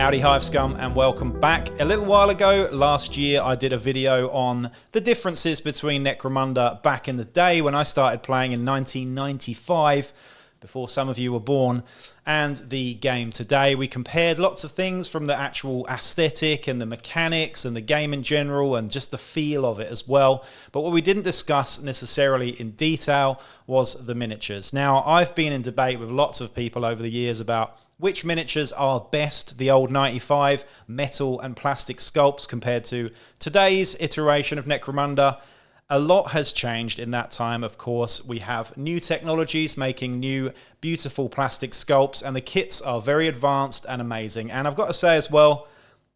Howdy Hive Scum and welcome back. A little while ago, last year, I did a video on the differences between Necromunda back in the day when I started playing in 1995, before some of you were born, and the game today. We compared lots of things from the actual aesthetic and the mechanics and the game in general and just the feel of it as well. But what we didn't discuss necessarily in detail was the miniatures. Now, I've been in debate with lots of people over the years about which miniatures are best, the old 95 metal and plastic sculpts compared to today's iteration of Necromunda. A lot has changed in that time, of course. We have new technologies making new, beautiful plastic sculpts, and the kits are very advanced and amazing. And I've got to say as well,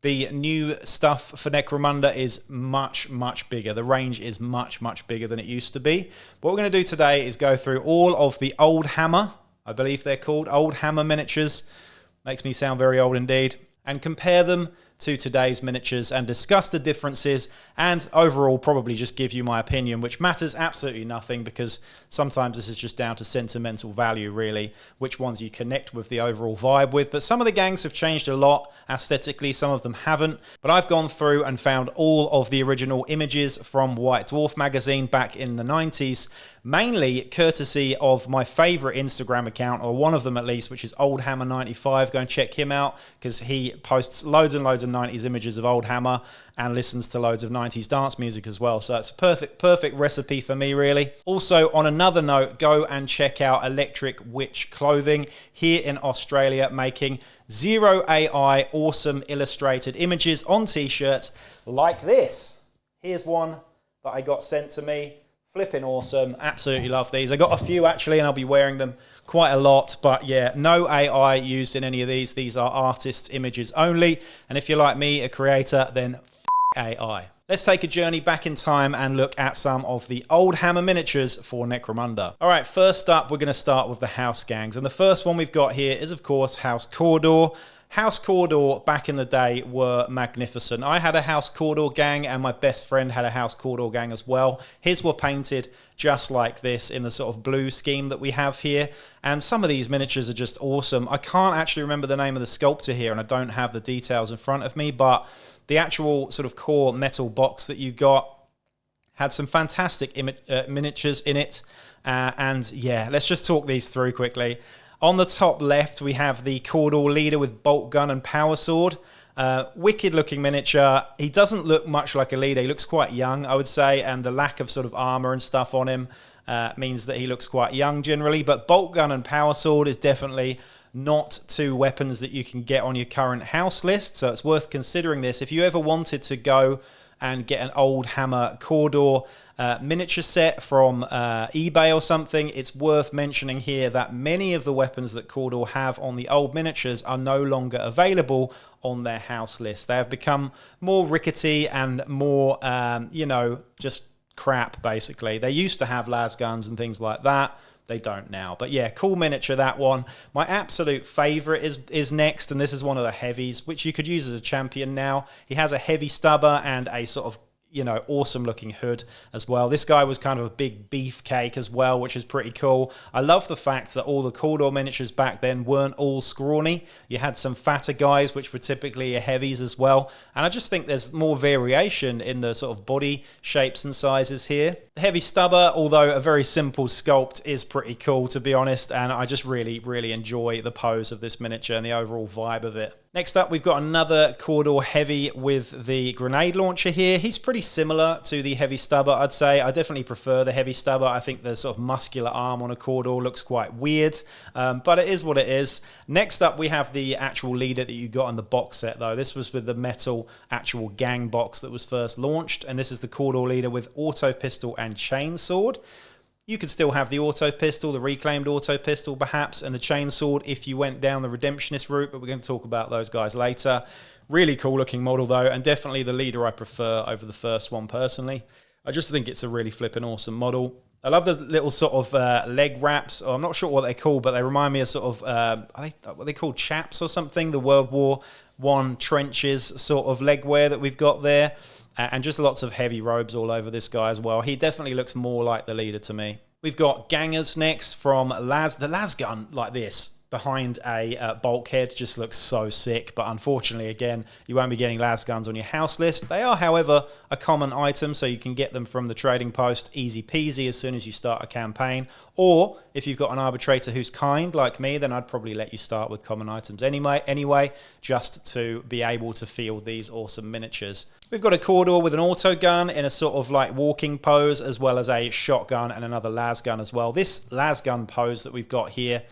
the new stuff for Necromunda is much, much bigger. The range is much, much bigger than it used to be. What we're going to do today is go through all of the Oldhammer, I believe they're called, Oldhammer miniatures. Makes me sound very old indeed. And compare them to today's miniatures and discuss the differences and overall probably just give you my opinion, which matters absolutely nothing because sometimes this is just down to sentimental value really, which ones you connect with the overall vibe with. But some of the gangs have changed a lot aesthetically, some of them haven't. But I've gone through and found all of the original images from White Dwarf magazine back in the 90s, mainly courtesy of my favorite Instagram account, or one of them at least, which is Oldhammer95. Go and check him out because he posts loads and loads of 90s images of Oldhammer and listens to loads of 90s dance music as well. So it's a perfect recipe for me, really. Also, on another note, go and check out Electric Witch Clothing here in Australia, making zero AI awesome illustrated images on t-shirts like this. Here's one that I got sent to me. Flipping awesome. Absolutely love these. I got a few actually, and I'll be wearing them quite a lot. But yeah, no AI used in any of these. These are artists' images only. And if you're like me, a creator, then AI. Let's take a journey back in time and look at some of the Oldhammer miniatures for Necromunda. All right, first up, we're going to start with the house gangs. And the first one we've got here is, of course, House Cawdor. House Cawdor back in the day were magnificent. I had a House Cawdor gang and my best friend had a House Cawdor gang as well. His were painted just like this in the sort of blue scheme that we have here. And some of these miniatures are just awesome. I can't actually remember the name of the sculptor here and I don't have the details in front of me, but the actual sort of core metal box that you got had some fantastic miniatures in it. And yeah, let's just talk these through quickly. On the top left, we have the Cawdor leader with bolt gun and power sword. Wicked looking miniature. He doesn't look much like a leader. He looks quite young, I would say, and the lack of sort of armor and stuff on him means that he looks quite young generally. But bolt gun and power sword is definitely not two weapons that you can get on your current house list, so it's worth considering this. If you ever wanted to go and get an Oldhammer Cawdor miniature set from eBay or something, it's worth mentioning here that many of the weapons that Cawdor have on the old miniatures are no longer available on their house list. They have become more rickety and more, you know, just crap, basically. They used to have las guns and things like that. They don't now. But yeah, cool miniature, that one. My absolute favorite is next, and this is one of the heavies, which you could use as a champion now. He has a heavy stubber and a sort of, you know, awesome looking hood as well. This guy was kind of a big beefcake as well, which is pretty cool. I love the fact that all the Cawdor miniatures back then weren't all scrawny. You had some fatter guys, which were typically heavies as well. And I just think there's more variation in the sort of body shapes and sizes here. The heavy stubber, although a very simple sculpt, is pretty cool, to be honest. And I just really enjoy the pose of this miniature and the overall vibe of it. Next up, we've got another Cawdor heavy with the grenade launcher here. He's pretty similar to the heavy stubber, I'd say. I definitely prefer the heavy stubber. I think the sort of muscular arm on a Cawdor looks quite weird, but it is what it is. Next up, we have the actual leader that you got in the box set, though. This was with the metal actual gang box that was first launched, and this is the Cawdor leader with auto pistol and chainsword. You could still have the auto pistol, the reclaimed auto pistol perhaps, and the chainsword if you went down the Redemptionist route, but we're going to talk about those guys later. Really cool looking model though, and definitely the leader I prefer over the first one personally. I just think it's a really flipping awesome model. I love the little sort of leg wraps, or I'm not sure what they're called, but they remind me of sort of, what they call chaps or something, the World War I trenches sort of leg wear that we've got there. And just lots of heavy robes all over this guy as well. He definitely looks more like the leader to me. We've got gangers next from the las gun like this. behind a bulkhead just looks so sick, but unfortunately, again, you won't be getting las guns on your house list. They are, however, a common item, so you can get them from the trading post easy peasy as soon as you start a campaign. Or if you've got an arbitrator who's kind like me, then I'd probably let you start with common items anyway, just to be able to field these awesome miniatures. We've got a Cawdor with an auto gun in a sort of like walking pose, as well as a shotgun and another las gun as well. This las gun pose that we've got here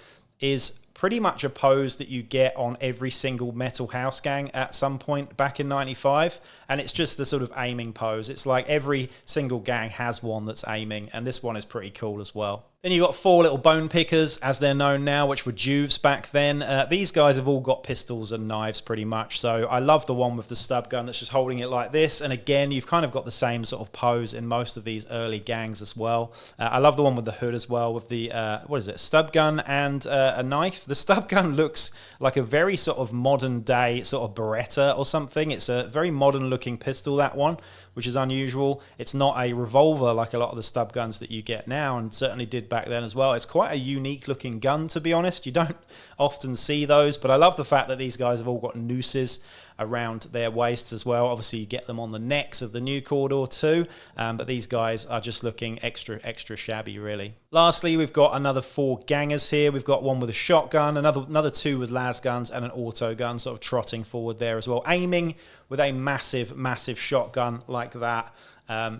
is pretty much a pose that you get on every single metal house gang at some point back in 95, and it's just the sort of aiming pose. It's like every single gang has one that's aiming, and this one is pretty cool as well. Then you've got 4 little bone pickers, as they're known now, which were Juves back then. These guys have all got pistols and knives pretty much, so I love the one with the stub gun that's just holding it like this. And again, you've kind of got the same sort of pose in most of these early gangs as well. I love the one with the hood as well, with the, what is it, stub gun and a knife. The stub gun looks like a very sort of modern day sort of Beretta or something. It's a very modern looking pistol, that one, which is unusual. It's not a revolver like a lot of the stub guns that you get now, and certainly did back then as well. It's quite a unique looking gun, to be honest. You don't often see those, but I love the fact that these guys have all got nooses around their waists as well. Obviously, you get them on the necks of the new Cawdor too, but these guys are just looking extra shabby, really. Lastly, we've got another 4 gangers here. We've got one with a shotgun, another 2 with las guns, and an auto gun sort of trotting forward there as well, aiming with a massive shotgun like that.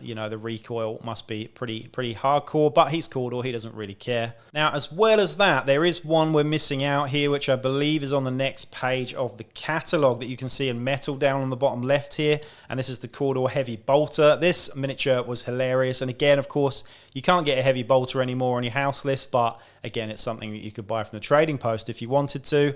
You know, the recoil must be pretty hardcore, but he's Cawdor, he doesn't really care. Now, as well as that, there is one we're missing out here, which I believe is on the next page of the catalogue that you can see in metal down on the bottom left here, and this is the Cawdor Heavy Bolter. This miniature was hilarious, and again, of course, you can't get a Heavy Bolter anymore on your house list, but again, it's something that you could buy from the trading post if you wanted to.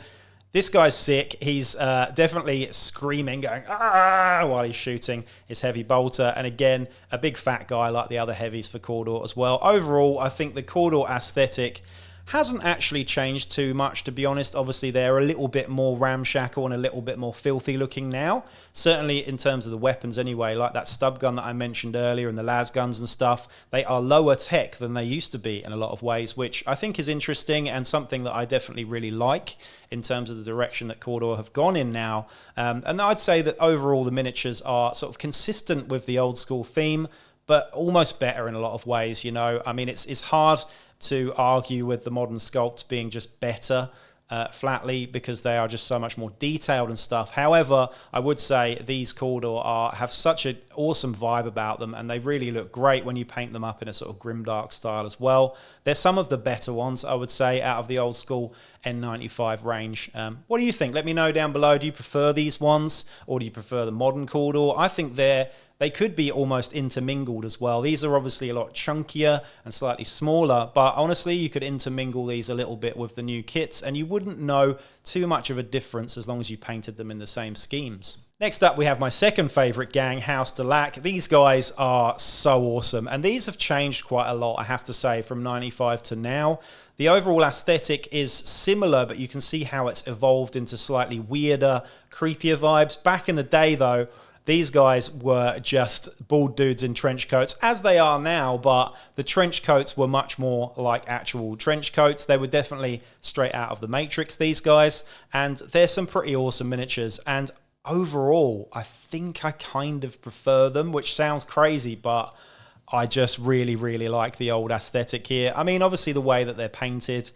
This guy's sick. He's definitely screaming, going "ah" while he's shooting his heavy bolter. And again, a big fat guy like the other heavies for Cawdor as well. Overall, I think the Cawdor aesthetic hasn't actually changed too much, to be honest. Obviously, they're a little bit more ramshackle and a little bit more filthy looking now. Certainly in terms of the weapons anyway, like that stub gun that I mentioned earlier and the las guns and stuff, they are lower tech than they used to be in a lot of ways, which I think is interesting and something that I definitely really like in terms of the direction that Cawdor have gone in now. And I'd say that overall the miniatures are sort of consistent with the old school theme, but almost better in a lot of ways, you know. I mean, it's hard to argue with the modern sculpts being just better flatly, because they are just so much more detailed and stuff. However, I would say these Cawdor have such an awesome vibe about them, and they really look great when you paint them up in a sort of grimdark style as well. They're some of the better ones, I would say, out of the old school N95 range. What do you think? Let me know down below. Do you prefer these ones, or do you prefer the modern Cawdor? I think they could be almost intermingled as well. These are obviously a lot chunkier and slightly smaller, but honestly, you could intermingle these a little bit with the new kits, and you wouldn't know too much of a difference as long as you painted them in the same schemes. Next up, we have my second favourite gang, House Delaque. These guys are so awesome, and these have changed quite a lot, I have to say, from 95 to now. The overall aesthetic is similar, but you can see how it's evolved into slightly weirder, creepier vibes. Back in the day, though, these guys were just bald dudes in trench coats, as they are now, but the trench coats were much more like actual trench coats. They were definitely straight out of the Matrix, these guys, and there's some pretty awesome miniatures, and overall, I think I kind of prefer them, which sounds crazy, but I just really like the old aesthetic here. I mean, obviously the way that they're painted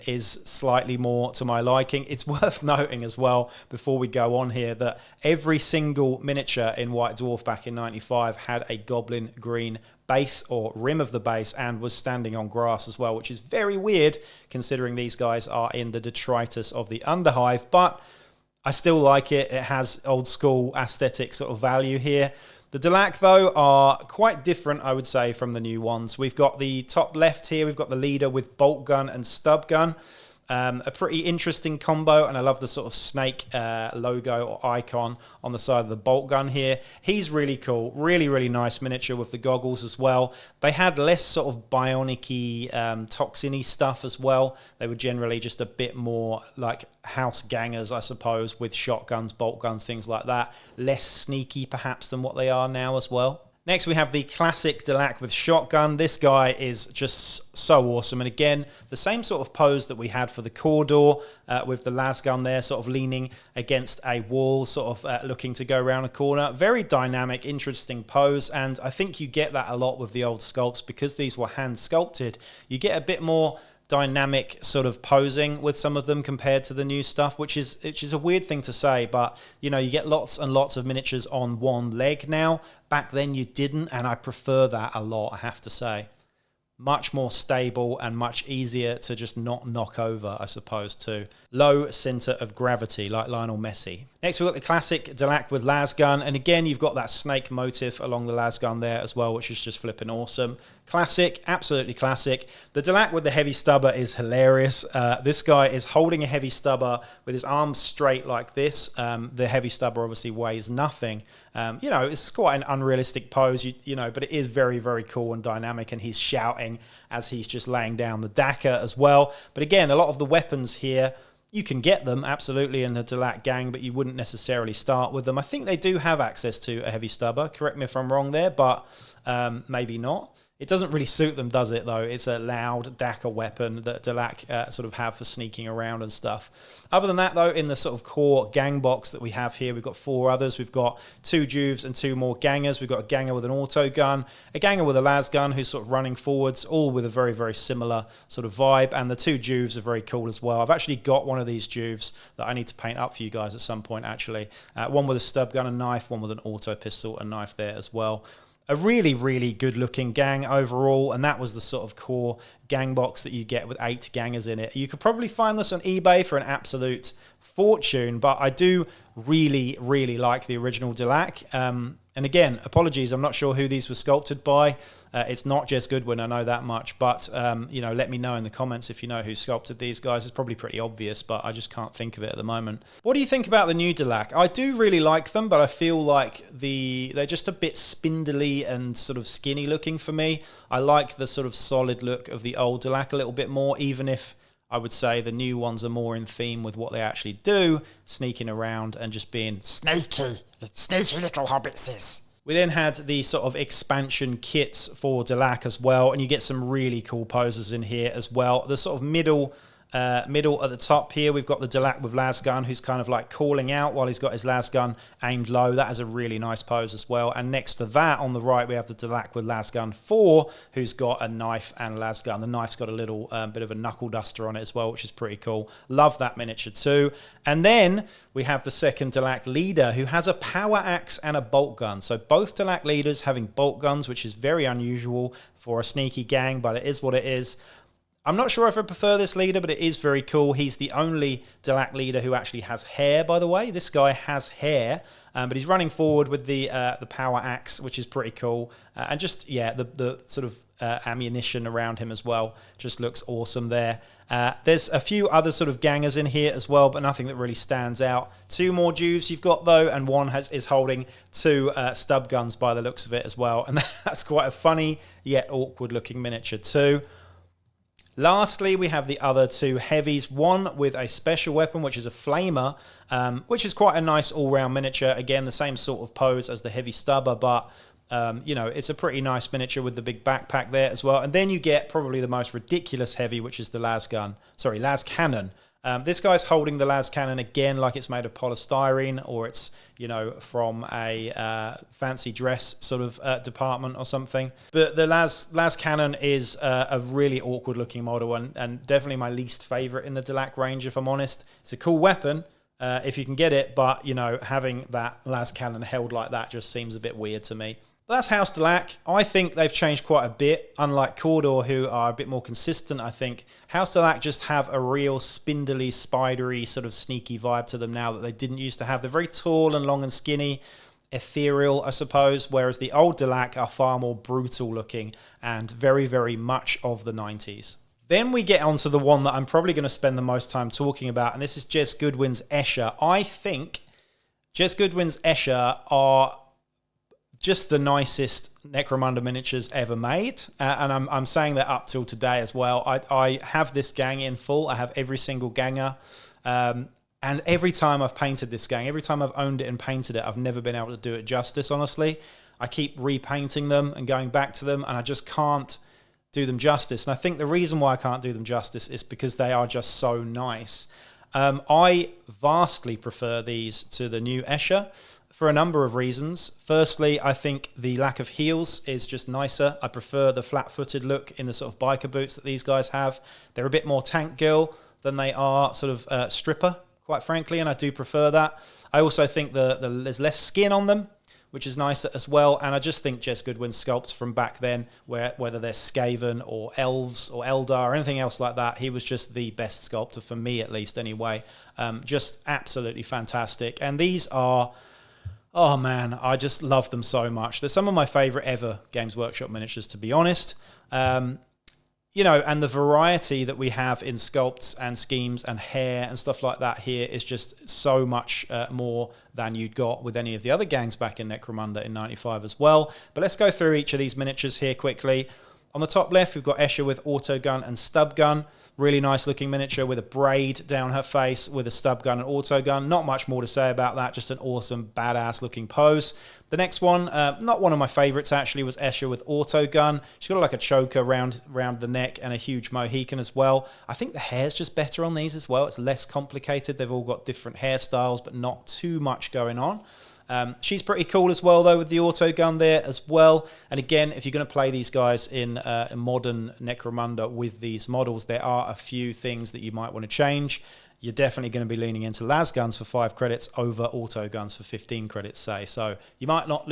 is slightly more to my liking. It's worth noting as well, before we go on here, that every single miniature in White Dwarf back in 95 had a goblin green base or rim of the base and was standing on grass as well, which is very weird considering these guys are in the detritus of the Underhive, but I still like it. It has old school aesthetic sort of value here. The Delaque, though, are quite different, I would say, from the new ones. We've got the top left here, we've got the leader with bolt gun and stub gun. A pretty interesting combo, and I love the sort of snake logo or icon on the side of the bolt gun here. He's really cool, really nice miniature with the goggles as well. They had less sort of bionic-y, toxin-y stuff as well. They were generally just a bit more like house gangers, I suppose, with shotguns, bolt guns, things like that. Less sneaky, perhaps, than what they are now as well. Next, we have the classic Delaque with shotgun. This guy is just so awesome. And again, the same sort of pose that we had for the Cawdor with the lasgun there, sort of leaning against a wall, sort of looking to go around a corner. Very dynamic, interesting pose. And I think you get that a lot with the old sculpts because these were hand sculpted. You get a bit more dynamic sort of posing with some of them compared to the new stuff, which is a weird thing to say, but you know, you get lots and lots of miniatures on one leg now. Back then you didn't, and I prefer that a lot, I have to say. Much more stable and much easier to just not knock over, I suppose, too. Low center of gravity, like Lionel Messi. Next, we've got the classic Delaque with lasgun, and again, you've got that snake motif along the lasgun there as well, which is just flipping awesome. Classic, absolutely classic. The Delaque with the heavy stubber is hilarious. This guy is holding a heavy stubber with his arms straight like this. The heavy stubber obviously weighs nothing. You know, it's quite an unrealistic pose, you know, but it is very, very cool and dynamic, and he's shouting as he's just laying down the dagger as well. But again, a lot of the weapons here, you can get them, absolutely, in the Delaque gang, but you wouldn't necessarily start with them. I think they do have access to a heavy stubber, correct me if I'm wrong there, but maybe not. It doesn't really suit them, does it, though? It's a loud dagger weapon that Delaque sort of have for sneaking around and stuff. Other than that, though, in the sort of core gang box that we have here, we've got 4 others. We've got 2 Juves and 2 more gangers. We've got a ganger with an auto gun, a ganger with a las gun who's sort of running forwards, all with a very, very similar sort of vibe. And the 2 Juves are very cool as well. I've actually got one of these Juves that I need to paint up for you guys at some point, actually. One with a stub gun and knife, one with an auto pistol and knife there as well. A really, really good-looking gang overall, and that was the sort of core gang box that you get with 8 gangers in it. You could probably find this on eBay for an absolute fortune, but I do really, really like the original Delaque. And again, apologies, I'm not sure who these were sculpted by. It's not Jez Goodwin, I know that much, but you know, let me know in the comments if you know who sculpted these guys. It's probably pretty obvious, but I just can't think of it at the moment. What do you think about the new Delaque? I do really like them, but I feel like they're just a bit spindly and sort of skinny looking for me. I like the sort of solid look of the old Delaque a little bit more, even if I would say the new ones are more in theme with what they actually do, sneaking around and just being Sneaky little hobbitses. We then had the sort of expansion kits for Delaque as well, and you get some really cool poses in here as well. The sort of middle at the top here, we've got the Delaque with lasgun, who's kind of like calling out while he's got his lasgun aimed low. That is a really nice pose as well. And next to that, on the right, we have the Delaque with lasgun 4, who's got a knife and lasgun. The knife's got a little bit of a knuckle duster on it as well, which is pretty cool. Love that miniature too. And then we have the second Delaque leader, who has a power axe and a bolt gun. So both Delaque leaders having bolt guns, which is very unusual for a sneaky gang, but it is what it is. I'm not sure if I prefer this leader, but it is very cool. He's the only Delaque leader who actually has hair, by the way. This guy has hair, but he's running forward with the power axe, which is pretty cool. And just, yeah, the sort of ammunition around him as well just looks awesome there. There's a few other sort of gangers in here as well, but nothing that really stands out. 2 more Juves you've got, though, and one is holding 2 stub guns by the looks of it as well. And that's quite a funny yet awkward-looking miniature too. Lastly, we have the other 2 heavies, one with a special weapon, which is a flamer, which is quite a nice all-round miniature. Again, the same sort of pose as the heavy stubber, but, you know, it's a pretty nice miniature with the big backpack there as well. And then you get probably the most ridiculous heavy, which is the las cannon. This guy's holding the las cannon again like it's made of polystyrene, or it's, you know, from a fancy dress sort of department or something. But the las cannon is a really awkward looking model, and definitely my least favorite in the Delaque range, if I'm honest. It's a cool weapon if you can get it, but, you know, having that las cannon held like that just seems a bit weird to me. But that's House Delaque. I think they've changed quite a bit, unlike Cawdor, who are a bit more consistent, I think. House Delaque just have a real spindly, spidery, sort of sneaky vibe to them now that they didn't used to have. They're very tall and long and skinny, ethereal, I suppose, whereas the old Delaque are far more brutal looking and very, very much of the 90s. Then we get onto the one that I'm probably going to spend the most time talking about, and this is Jez Goodwin's Escher. I think Jez Goodwin's Escher are just the nicest Necromunda miniatures ever made, and I'm saying that up till today as well. I have this gang in full. I have every single ganger, and every time I've painted this gang, every time I've owned it and painted it, I've never been able to do it justice, honestly. I keep repainting them and going back to them, and I just can't do them justice. And I think the reason why I can't do them justice is because they are just so nice. I vastly prefer these to the new Escher for a number of reasons. Firstly, I think the lack of heels is just nicer. I prefer the flat-footed look in the sort of biker boots that these guys have. They're a bit more tank girl than they are sort of stripper, quite frankly, and I do prefer that. I also think there's less skin on them, which is nicer as well. And I just think Jez Goodwin's sculpts from back then, whether they're Skaven or Elves or Eldar or anything else like that, he was just the best sculptor for me, at least anyway. Just absolutely fantastic. And these are, oh man, I just love them so much. They're some of my favourite ever Games Workshop miniatures, to be honest. You know, and the variety that we have in sculpts and schemes and hair and stuff like that here is just so much more than you'd got with any of the other gangs back in Necromunda in 95 as well. But let's go through each of these miniatures here quickly. On the top left, we've got Escher with auto gun and stub gun. Really nice looking miniature with a braid down her face with a stub gun and auto gun. Not much more to say about that, just an awesome, badass looking pose. The next one, not one of my favourites actually, was Escher with auto gun. She's got like a choker around the neck and a huge Mohican as well. I think the hair's just better on these as well. It's less complicated. They've all got different hairstyles, but not too much going on. She's pretty cool as well, though, with the auto gun there as well. And again, if you're going to play these guys in a modern Necromunda with these models, there are a few things that you might want to change. You're definitely going to be leaning into las guns for 5 credits over auto guns for 15 credits, say. So you might not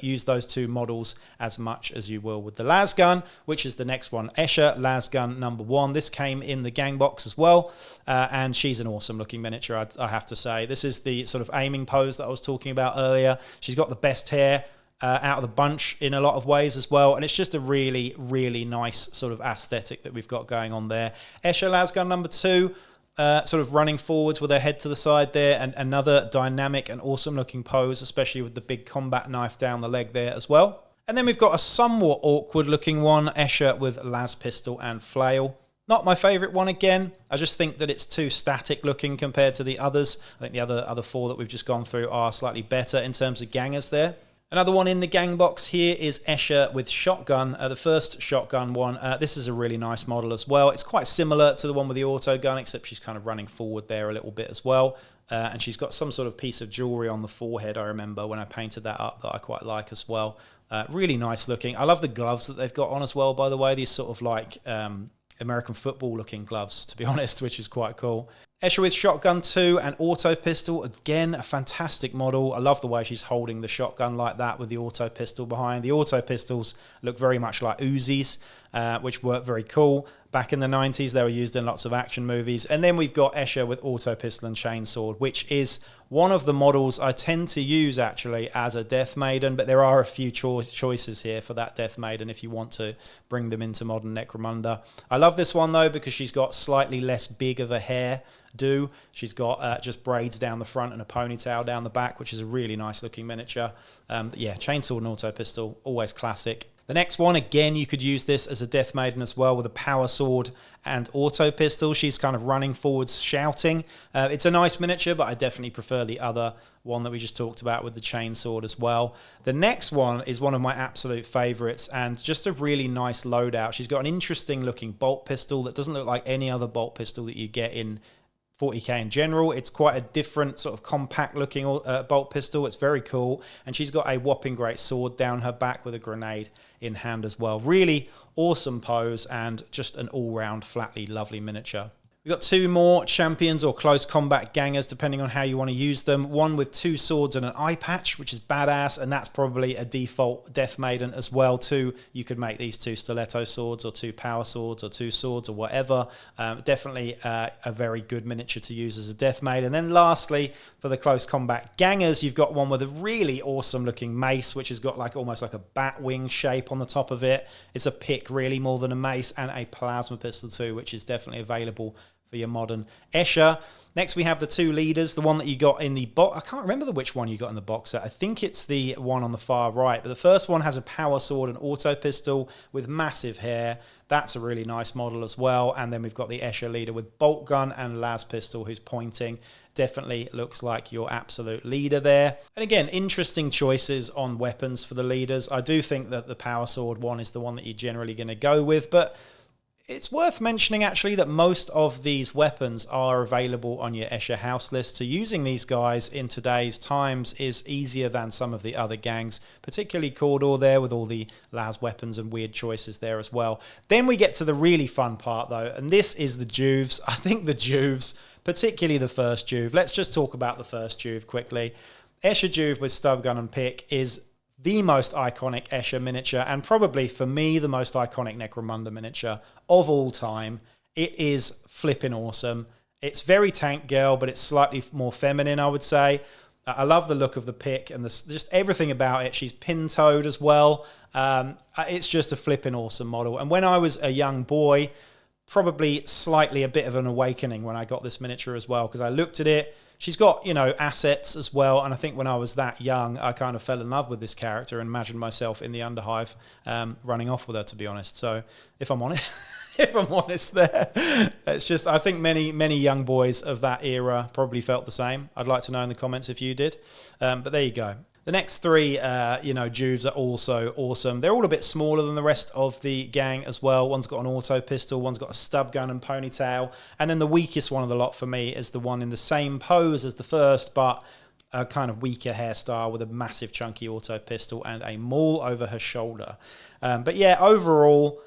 use those two models as much as you will with the las gun, which is the next one. Escher las gun number 1. This came in the gang box as well, and she's an awesome looking miniature, I have to say. This is the sort of aiming pose that I was talking about earlier. She's got the best hair out of the bunch in a lot of ways as well, and it's just a really, really nice sort of aesthetic that we've got going on there. Escher las gun number 2. Sort of running forwards with her head to the side there, and another dynamic and awesome looking pose, especially with the big combat knife down the leg there as well. And then we've got a somewhat awkward looking one, Escher with las pistol and flail. Not my favourite one again. I just think that it's too static looking compared to the others. I think the other 4 that we've just gone through are slightly better in terms of gangers there. Another one in the gang box here is Escher with shotgun, the first shotgun one. This is a really nice model as well. It's quite similar to the one with the auto gun, except she's kind of running forward there a little bit as well. And she's got some sort of piece of jewellery on the forehead, I remember, when I painted that up, that I quite like as well. Really nice looking. I love the gloves that they've got on as well, by the way. These sort of like American football looking gloves, to be honest, which is quite cool. Escher with shotgun 2 and auto pistol. Again, a fantastic model. I love the way she's holding the shotgun like that with the auto pistol behind. The auto pistols look very much like Uzis, which work very cool. Back in the 90s, they were used in lots of action movies. And then we've got Escher with auto pistol and chainsword, which is one of the models I tend to use actually as a Death Maiden, but there are a few choices here for that Death Maiden if you want to bring them into modern Necromunda. I love this one though because she's got slightly less big of a hair do. She's got just braids down the front and a ponytail down the back, which is a really nice looking miniature. But yeah, chainsword and auto pistol, always classic. The next one, again, you could use this as a Death Maiden as well with a power sword and auto pistol. She's kind of running forwards shouting. It's a nice miniature, but I definitely prefer the other one that we just talked about with the chainsword as well. The next one is one of my absolute favourites and just a really nice loadout. She's got an interesting looking bolt pistol that doesn't look like any other bolt pistol that you get in 40k in general. It's quite a different sort of compact looking bolt pistol. It's very cool. And she's got a whopping great sword down her back with a grenade in hand as well. Really awesome pose and just an all-round flatly lovely miniature. We've got 2 more champions or close combat gangers, depending on how you want to use them. One with 2 swords and an eye patch, which is badass, and that's probably a default Death Maiden as well too. You could make these 2 stiletto swords or 2 power swords or 2 swords or whatever. Definitely a very good miniature to use as a Death Maiden. And then lastly, for the close combat gangers, you've got one with a really awesome looking mace, which has got like almost like a bat wing shape on the top of it. It's a pick really more than a mace, and a plasma pistol too, which is definitely available for your modern Escher. Next, we have the two leaders, the one that you got in the box. I can't remember which one you got in the box set. I think it's the one on the far right. But the first one has a power sword and auto pistol with massive hair. That's a really nice model as well. And then we've got the Escher leader with bolt gun and las pistol who's pointing. Definitely looks like your absolute leader there. And again, interesting choices on weapons for the leaders. I do think that the power sword one is the one that you're generally going to go with. But it's worth mentioning actually that most of these weapons are available on your Escher house list, so using these guys in today's times is easier than some of the other gangs, particularly Cawdor there with all the las weapons and weird choices there as well. Then we get to the really fun part though, and this is the Juves. I think the Juves, particularly the first Juve, let's just talk about the first Juve quickly. Escher Juve with stub gun and pick is the most iconic Escher miniature, and probably for me the most iconic Necromunda miniature of all time. It is flipping awesome. It's very tank girl, but it's slightly more feminine, I would say. I love the look of the pick and just everything about it. She's pin-toed as well. It's just a flipping awesome model. And when I was a young boy, probably slightly a bit of an awakening when I got this miniature as well, because I looked at it. She's got, you know, assets as well, and I think when I was that young, I kind of fell in love with this character and imagined myself in the Underhive running off with her, to be honest. So, if I'm honest, there, it's just, I think many young boys of that era probably felt the same. I'd like to know in the comments if you did, but there you go. The next three, Juves are also awesome. They're all a bit smaller than the rest of the gang as well. One's got an auto pistol, one's got a stub gun and ponytail. And then the weakest one of the lot for me is the one in the same pose as the first, but a kind of weaker hairstyle with a massive chunky auto pistol and a maul over her shoulder. But yeah, overall,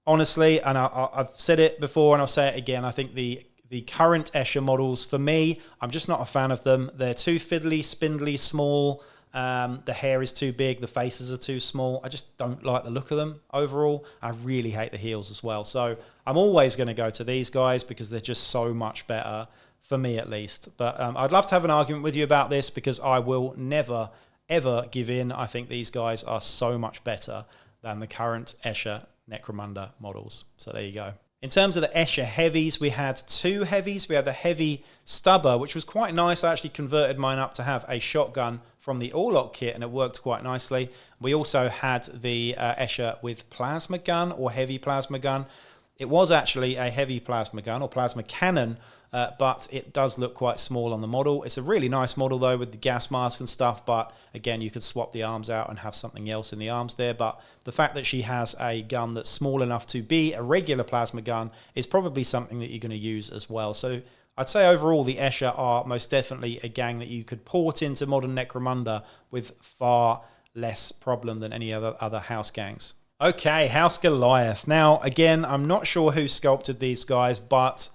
honestly, and I've said it before and I'll say it again, I think the current Escher models, for me, I'm just not a fan of them. They're too fiddly, spindly, small. The hair is too big, the faces are too small. I just don't like the look of them overall. I really hate the heels as well. So I'm always going to go to these guys because they're just so much better, for me at least. But I'd love to have an argument with you about this because I will never, ever give in. I think these guys are so much better than the current Escher Necromunda models. So there you go. In terms of the Escher heavies, we had two heavies. We had the heavy stubber, which was quite nice. I actually converted mine up to have a shotgun from the Orlock kit, and it worked quite nicely. We also had the Escher with plasma gun or heavy plasma gun. It was actually a heavy plasma gun or plasma cannon, but it does look quite small on the model. It's a really nice model though with the gas mask and stuff, but again, you could swap the arms out and have something else in the arms there. But the fact that she has a gun that's small enough to be a regular plasma gun is probably something that you're going to use as well. So I'd say overall the Escher are most definitely a gang that you could port into modern Necromunda with far less problem than any other house gangs. Okay, House Goliath. Now, again, I'm not sure who sculpted these guys, but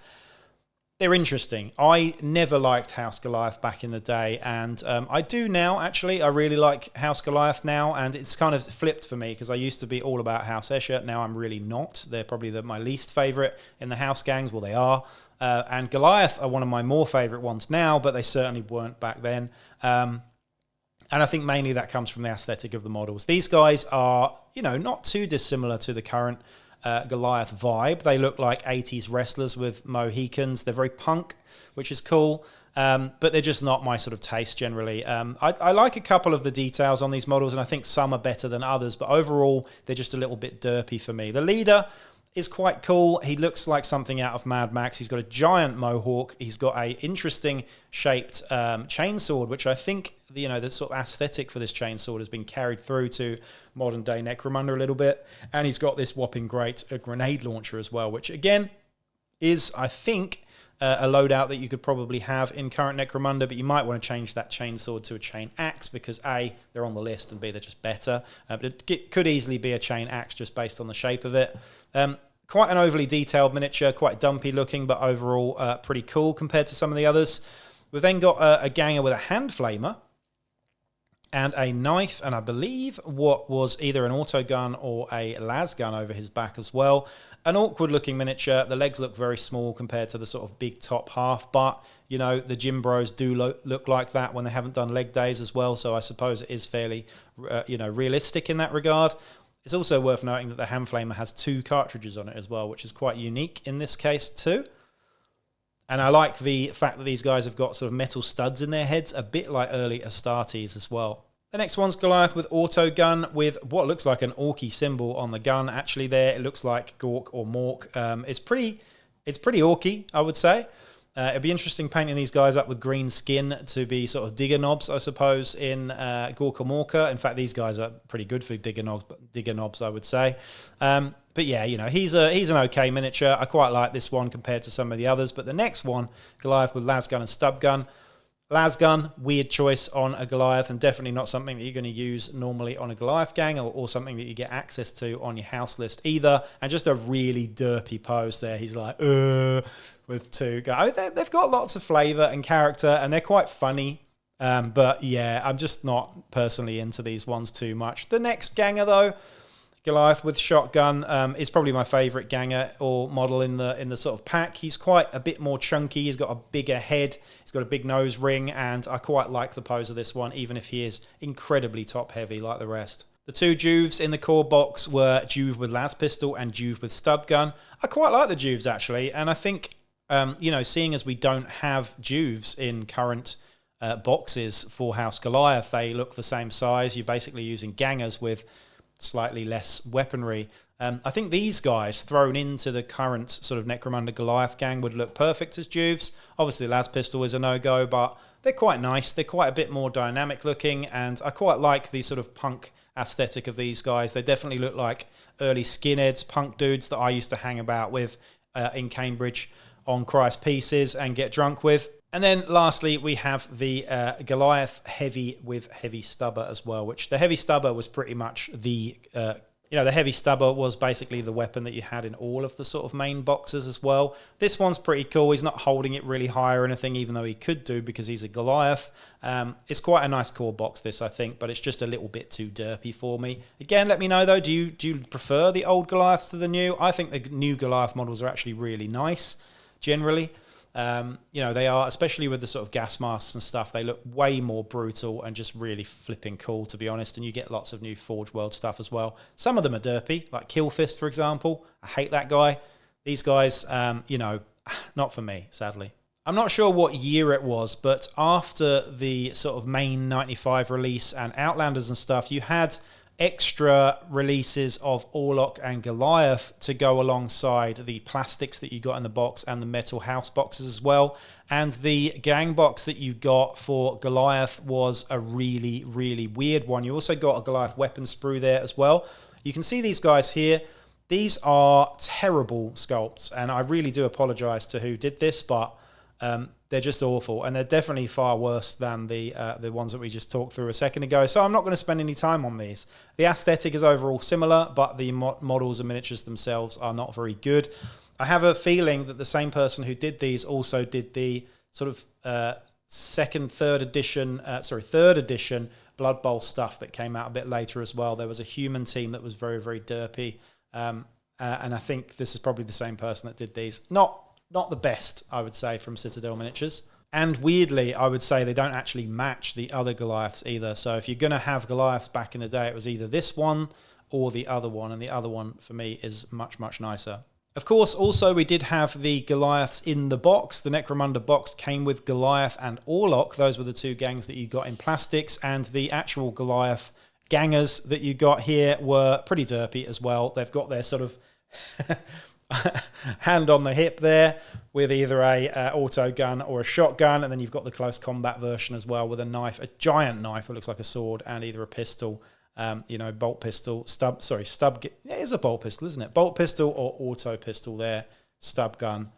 they're interesting. I never liked House Goliath back in the day, and I do now, actually. I really like House Goliath now, and it's kind of flipped for me, because I used to be all about House Escher. Now I'm really not. They're probably my least favourite in the house gangs. Well, they are. And Goliath are one of my more favourite ones now, but they certainly weren't back then. And I think mainly that comes from the aesthetic of the models. These guys are, not too dissimilar to the current Goliath vibe. They look like 80s wrestlers with Mohicans. They're very punk, which is cool, but they're just not my sort of taste generally. I like a couple of the details on these models, and I think some are better than others, but overall, they're just a little bit derpy for me. The leader is quite cool. He looks like something out of Mad Max. He's got a giant mohawk. He's got a interesting shaped chainsword, which I think the sort of aesthetic for this chainsword has been carried through to modern day Necromunda a little bit. And he's got this whopping great grenade launcher as well, which again is, I think, a loadout that you could probably have in current Necromunda, but you might want to change that chainsword to a chain axe because A, they're on the list, and B, they're just better. But it could easily be a chain axe just based on the shape of it. Quite an overly detailed miniature, quite dumpy looking, but overall pretty cool compared to some of the others. We've then got a ganger with a hand flamer and a knife, and I believe what was either an auto gun or a las gun over his back as well. An awkward looking miniature. The legs look very small compared to the sort of big top half, but the gym bros do look like that when they haven't done leg days as well, so I suppose it is fairly realistic in that regard. It's also worth noting that the hand flamer has 2 cartridges on it as well, which is quite unique in this case too. And I like the fact that these guys have got sort of metal studs in their heads, a bit like early Astartes as well. The next one's Goliath with auto gun with what looks like an orky symbol on the gun. Actually there, it looks like Gork or Mork. It's pretty orky, I would say. It'd be interesting painting these guys up with green skin to be sort of digger knobs, I suppose, in Gork or Morka. In fact, these guys are pretty good for digger knobs, I would say. But yeah, you know, he's an okay miniature. I quite like this one compared to some of the others. But the next one, Goliath with lasgun and stub gun. Lasgun, weird choice on a Goliath, and definitely not something that you're going to use normally on a Goliath gang, or something that you get access to on your house list either. And just a really derpy pose there. He's like, with two guys. They've got lots of flavour and character, and they're quite funny. But yeah, I'm just not personally into these ones too much. The next ganger, though, Goliath with shotgun, is probably my favourite ganger or model in the sort of pack. He's quite a bit more chunky. He's got a bigger head. He's got a big nose ring, and I quite like the pose of this one, even if he is incredibly top heavy like the rest. The two Juves in the core box were Juve with las pistol and Juve with stub gun. I quite like the Juves actually, and I think you know, seeing as we don't have Juves in current boxes for House Goliath, they look the same size. You're basically using gangers with slightly less weaponry. I think these guys thrown into the current sort of Necromunda Goliath gang would look perfect as Juves. Obviously, las pistol is a no-go, but they're quite nice. They're quite a bit more dynamic looking, and I quite like the sort of punk aesthetic of these guys. They definitely look like early skinheads, punk dudes that I used to hang about with in Cambridge on Christ Pieces and get drunk with. And then lastly, we have the Goliath heavy with heavy stubber as well, which the heavy stubber was pretty much the heavy stubber was basically the weapon that you had in all of the sort of main boxes as well. This one's pretty cool. He's not holding it really high or anything, even though he could do because he's a Goliath. It's quite a nice core box, this, I think, but it's just a little bit too derpy for me. Again, let me know, though, do you prefer the old Goliaths to the new? I think the new Goliath models are actually really nice, generally. They are, especially with the sort of gas masks and stuff, they look way more brutal and just really flipping cool, to be honest. And you get lots of new Forge World stuff as well. Some of them are derpy, like Killfist, for example. I hate that guy. These guys, not for me, sadly. I'm not sure what year it was, but after the sort of main 95 release and Outlanders and stuff, you had extra releases of Orlock and Goliath to go alongside the plastics that you got in the box and the metal house boxes as well. And the gang box that you got for Goliath was a really, really weird one. You also got a Goliath weapon sprue there as well. You can see these guys here. These are terrible sculpts, and I really do apologise to who did this, but they're just awful, and they're definitely far worse than the ones that we just talked through a second ago. So I'm not going to spend any time on these. The aesthetic is overall similar, but the models and miniatures themselves are not very good. I have a feeling that the same person who did these also did the sort of third edition Blood Bowl stuff that came out a bit later as well. There was a human team that was very, very derpy, and I think this is probably the same person that did these. Not the best, I would say, from Citadel Miniatures. And weirdly, I would say they don't actually match the other Goliaths either. So if you're going to have Goliaths back in the day, it was either this one or the other one. And the other one, for me, is much, much nicer. Of course, also, we did have the Goliaths in the box. The Necromunda box came with Goliath and Orlock. Those were the two gangs that you got in plastics. And the actual Goliath gangers that you got here were pretty derpy as well. They've got their sort of hand on the hip there with either a auto gun or a shotgun, and then you've got the close combat version as well with a knife, a giant knife that looks like a sword, and either a pistol, bolt pistol, it is a bolt pistol, isn't it? Bolt pistol or auto pistol there, stub gun,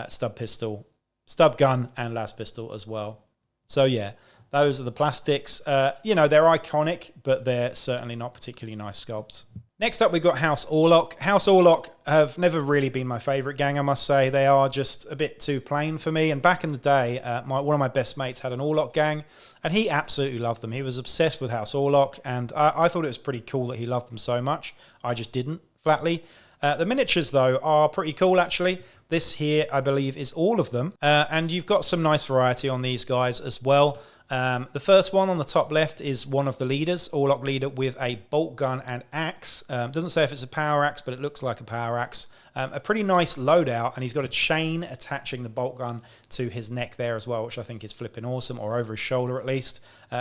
stub gun and las pistol as well. So yeah, those are the plastics. They're iconic, but they're certainly not particularly nice sculpts. Next up, we've got House Orlock. House Orlock have never really been my favourite gang, I must say. They are just a bit too plain for me. And back in the day, one of my best mates had an Orlock gang, and he absolutely loved them. He was obsessed with House Orlock, and I thought it was pretty cool that he loved them so much. I just didn't, flatly. The miniatures, though, are pretty cool, actually. This here, I believe, is all of them. And you've got some nice variety on these guys as well. The first one on the top left is one of the leaders, Orlock leader with a bolt gun and axe. Doesn't say if it's a power axe, but it looks like a power axe. A pretty nice loadout, and he's got a chain attaching the bolt gun to his neck there as well, which I think is flipping awesome, or over his shoulder at least.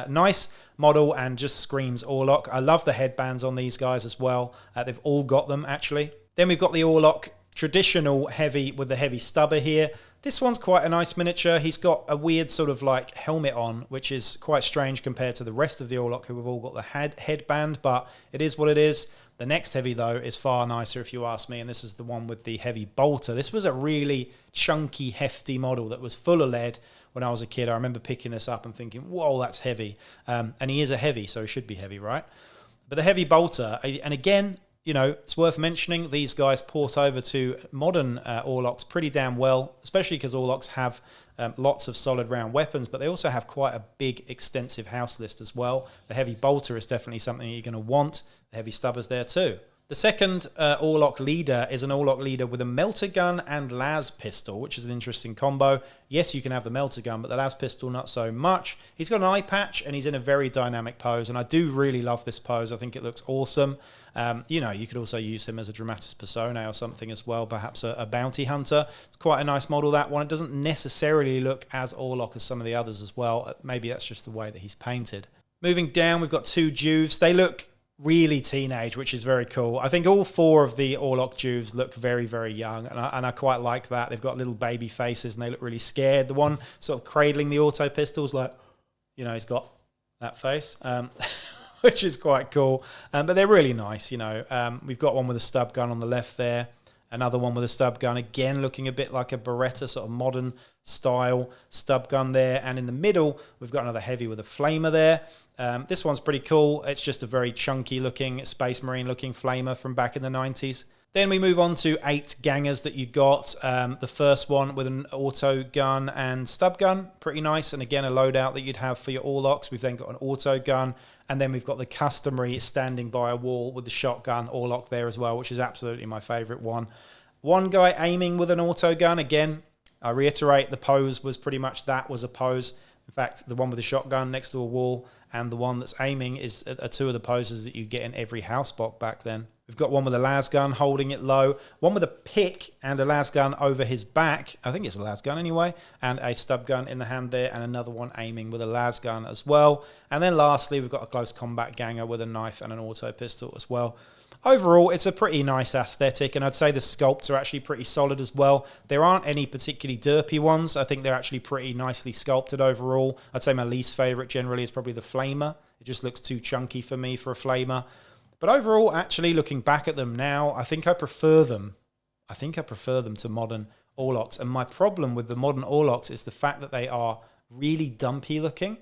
Nice model and just screams Orlock. I love the headbands on these guys as well. They've all got them, actually. Then we've got the Orlock traditional heavy with the heavy stubber here. This one's quite a nice miniature. He's got a weird sort of like helmet on, which is quite strange compared to the rest of the Orlock, who have all got the headband, but it is what it is. The next heavy, though, is far nicer, if you ask me, and this is the one with the heavy bolter. This was a really chunky, hefty model that was full of lead when I was a kid. I remember picking this up and thinking, whoa, that's heavy. And he is a heavy, so he should be heavy, right? But the heavy bolter, and again, you know, it's worth mentioning, these guys port over to modern Orlocks pretty damn well, especially because Orlocks have lots of solid round weapons, but they also have quite a big, extensive house list as well. The heavy bolter is definitely something you're going to want. The heavy stubber's there too. The second Orlock leader is an Orlock leader with a melter gun and las pistol, which is an interesting combo. Yes, you can have the melter gun, but the las pistol not so much. He's got an eye patch and he's in a very dynamic pose, and I do really love this pose. I think it looks awesome. You know, you could also use him as a dramatis personae or something as well, perhaps a bounty hunter. It's quite a nice model, that one. It doesn't necessarily look as Orlock as some of the others as well. Maybe that's just the way that he's painted. Moving down, we've got two Juves. They look really teenage, which is very cool. I think all four of the Orlock Juves look very, very young, and I quite like that. They've got little baby faces and they look really scared. The one sort of cradling the auto pistols, like, you know, he's got that face, which is quite cool. But they're really nice, you know. We've got one with a stub gun on the left there, another one with a stub gun, again looking a bit like a Beretta, sort of modern style stub gun there. And in the middle, we've got another heavy with a flamer there. This one's pretty cool. It's just a very chunky looking, Space Marine looking flamer from back in the 90s. Then we move on to 8 gangers that you got. The first one with an auto gun and stub gun, pretty nice. And again, a loadout that you'd have for your Orlocks. We've then got an auto gun, and then we've got the customary standing by a wall with the shotgun Orlock there as well, which is absolutely my favourite one. One guy aiming with an auto gun. Again, I reiterate, the pose was pretty much that was a pose. In fact, the one with the shotgun next to a wall and the one that's aiming are two of the poses that you get in every house block back then. We've got one with a las gun holding it low, one with a pick and a las gun over his back. I think it's a las gun anyway, and a stub gun in the hand there, and another one aiming with a las gun as well. And then lastly, we've got a close combat ganger with a knife and an auto pistol as well. Overall, it's a pretty nice aesthetic, and I'd say the sculpts are actually pretty solid as well. There aren't any particularly derpy ones. I think they're actually pretty nicely sculpted overall. I'd say my least favourite generally is probably the flamer. It just looks too chunky for me for a flamer. But overall, actually, looking back at them now, I think I prefer them. I think I prefer them to modern Orlocks. And my problem with the modern Orlocks is the fact that they are really dumpy looking.